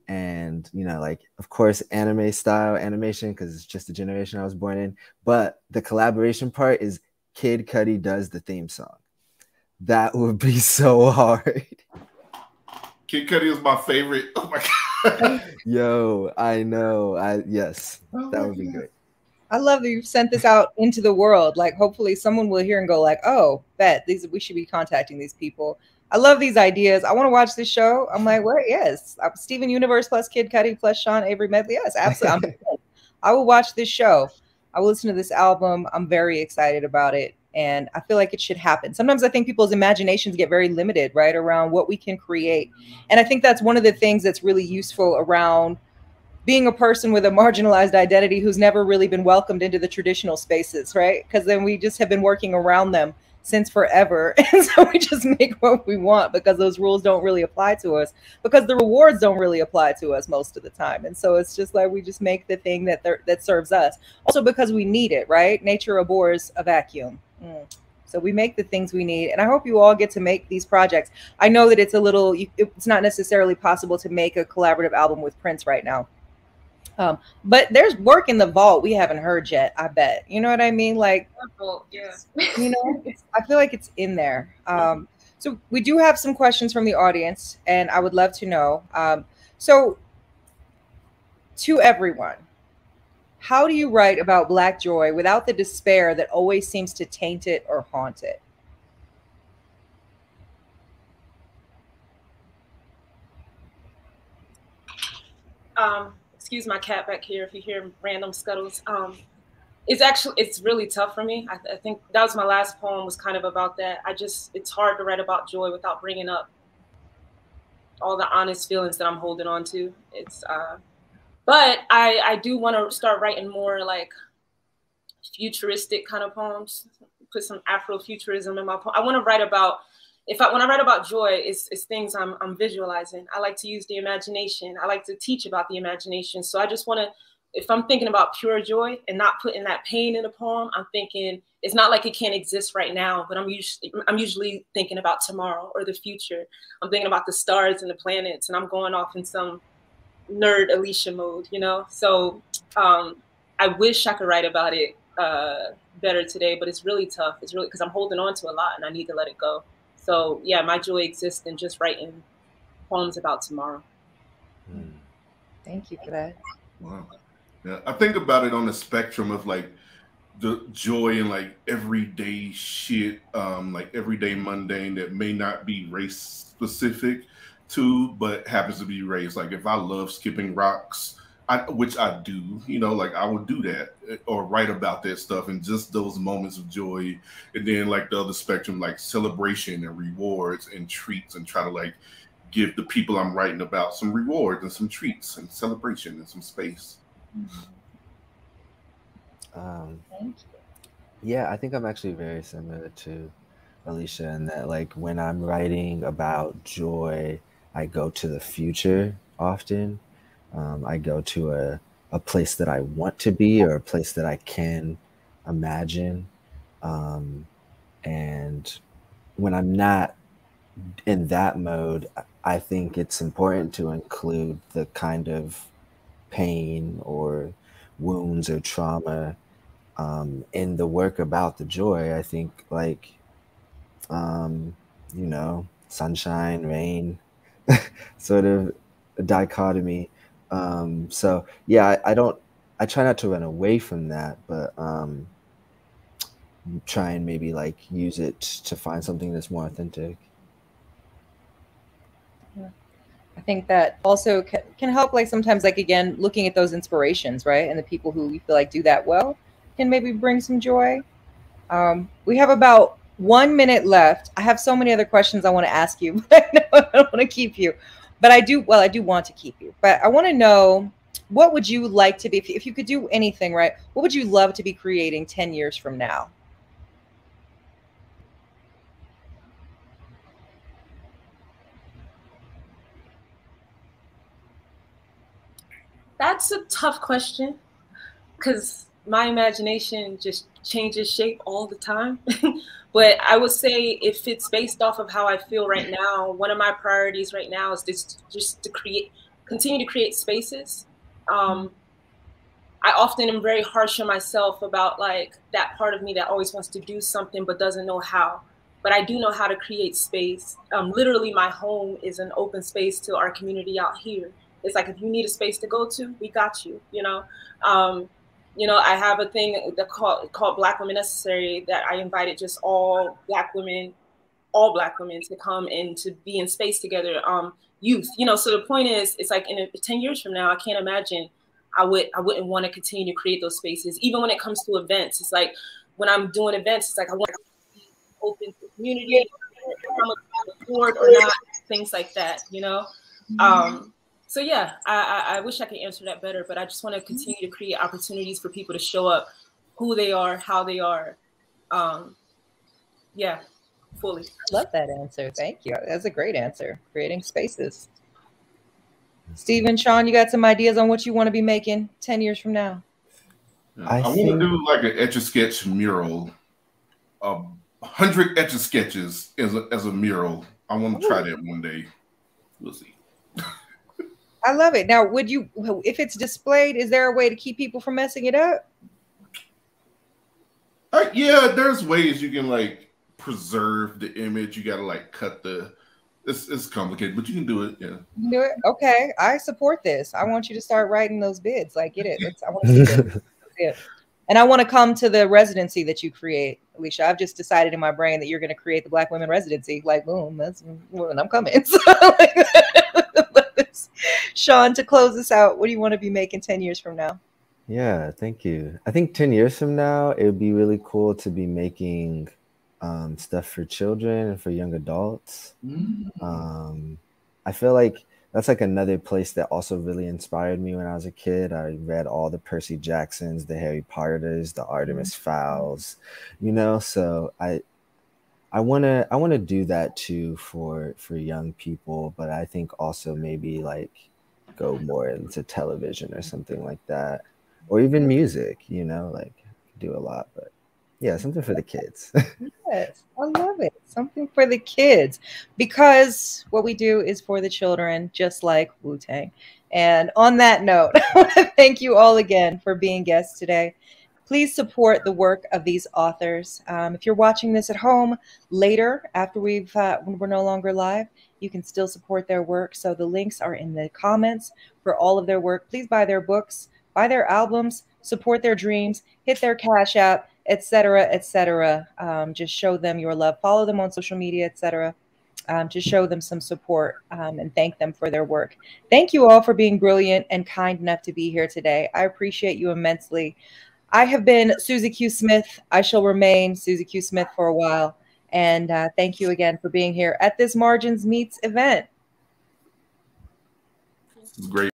and you know, like of course anime style animation because it's just the generation I was born in. But the collaboration part is Kid Cudi does the theme song. That would be so hard. Kid Cudi is my favorite. Oh my God. Yo, I know. Yes, that would be great. I love that you've sent this out into the world. Like, hopefully someone will hear and go like, oh, we should be contacting these people. I love these ideas. I want to watch this show. I'm like, what? Yes. Steven Universe plus Kid Cudi plus Sean Avery Medley. Yes, absolutely. I will watch this show. I will listen to this album. I'm very excited about it. And I feel like it should happen. Sometimes I think people's imaginations get very limited, right, around what we can create. And I think that's one of the things that's really useful around being a person with a marginalized identity who's never really been welcomed into the traditional spaces, right? Because then we just have been working around them since forever. And so we just make what we want because those rules don't really apply to us, because the rewards don't really apply to us most of the time. And so it's just like we just make the thing that serves us. Also because we need it, right? Nature abhors a vacuum. So we make the things we need. And I hope you all get to make these projects. I know that it's not necessarily possible to make a collaborative album with Prince right now. But there's work in the vault we haven't heard yet, I bet. You know what I mean? Like, yeah. You know, I feel like it's in there. So we do have some questions from the audience, and I would love to know. So to everyone, how do you write about Black joy without the despair that always seems to taint it or haunt it? Excuse my cat back here if you hear random scuttles. It's really tough for me. I think that was my last poem, was kind of about that. It's hard to write about joy without bringing up all the honest feelings that I'm holding on to. But I do want to start writing more like futuristic kind of poems, put some Afrofuturism in my poem. I want to write about, when I write about joy, it's things I'm visualizing. I like to use the imagination. I like to teach about the imagination. So I just want to, if I'm thinking about pure joy and not putting that pain in a poem, I'm thinking it's not like it can't exist right now, but I'm usually thinking about tomorrow or the future. I'm thinking about the stars and the planets, and I'm going off in some nerd Alicia mode, you know? So I wish I could write about it better today, but it's really tough. It's really, because I'm holding on to a lot and I need to let it go. So yeah, my joy exists in just writing poems about tomorrow. Thank you for that. Wow. Yeah, I think about it on the spectrum of like the joy in like everyday shit, like everyday mundane that may not be race specific to, but happens to be race. Like if I love skipping rocks, which I do, you know, like I would do that or write about that stuff and just those moments of joy. And then like the other spectrum, like celebration and rewards and treats, and try to like give the people I'm writing about some rewards and some treats and celebration and some space. Yeah, I think I'm actually very similar to Alicia in that, like, when I'm writing about joy, I go to the future often. I go to a place that I want to be, or a place that I can imagine. And when I'm not in that mode, I think it's important to include the kind of pain or wounds or trauma in the work about the joy. I think, like, you know, sunshine, rain, sort of a dichotomy. So yeah, I try not to run away from that, but try and maybe like use it to find something that's more authentic. Yeah. I think that also can help, like sometimes, like, again, looking at those inspirations, right? And the people who we feel like do that well can maybe bring some joy. We have about 1 minute left. I have so many other questions I want to ask you, but I don't want to keep you. But I do want to keep you. But I want to know, what would you like to be, if you could do anything, right? What would you love to be creating 10 years from now? That's a tough question, because my imagination just changes shape all the time. But I would say, if it's based off of how I feel right now, one of my priorities right now is just to continue to create spaces I often am very harsh on myself about like that part of me that always wants to do something but doesn't know how. But I do know how to create space. Literally, my home is an open space to our community out here. It's like, if you need a space to go to, we got you, you know? I have a thing that called Black Women Necessary, that I invited just all Black women to come and to be in space together, youth, so the point is, it's like in 10 years from now, I can't imagine I wouldn't want to continue to create those spaces. Even when it comes to events, it's like when I'm doing events, it's like I want to be open to the community, how much I afford or not, things like that, So yeah, I wish I could answer that better, but I just want to continue to create opportunities for people to show up who they are, how they are. Yeah, fully. I love that answer. Thank you. That's a great answer. Creating spaces. Steven, Sean, you got some ideas on what you want to be making 10 years from now? I want to do like an Etch-a-Sketch mural, 100 Etch-a-Sketches as a mural. I want to try that one day. We'll see. I love it. Now, would you, if it's displayed, is there a way to keep people from messing it up? Yeah, there's ways you can like preserve the image. You got to like cut the. It's complicated, but you can do it. Yeah. You can do it. Okay, I support this. I want you to start writing those bids. Like, get it. I want to see it. Yeah. And I want to come to the residency that you create, Alicia. I've just decided in my brain that you're going to create the Black Women Residency. Like, boom, that's when I'm coming. So, Sean, to close this out, what do you want to be making 10 years from now? Yeah, thank you. I think 10 years from now, it would be really cool to be making stuff for children and for young adults. I feel like that's like another place that also really inspired me when I was a kid. I read all the Percy Jacksons, the Harry Potters, the Artemis Fowls, so I want to do that too for young people, but I think also maybe like go more into television or something like that, or even music, like do a lot, but yeah, something for the kids. Yes, I love it. Something for the kids, because what we do is for the children, just like Wu-Tang. And on that note, I want to thank you all again for being guests today. Please support the work of these authors. If you're watching this at home later, after when we're no longer live, you can still support their work. So the links are in the comments for all of their work. Please buy their books, buy their albums, support their dreams, hit their Cash App, etc., etc. Just show them your love. Follow them on social media, etc. To show them some support and thank them for their work. Thank you all for being brilliant and kind enough to be here today. I appreciate you immensely. I have been Suzi Q. Smith. I shall remain Suzi Q. Smith for a while. And thank you again for being here at this Margins Meets event. This is great.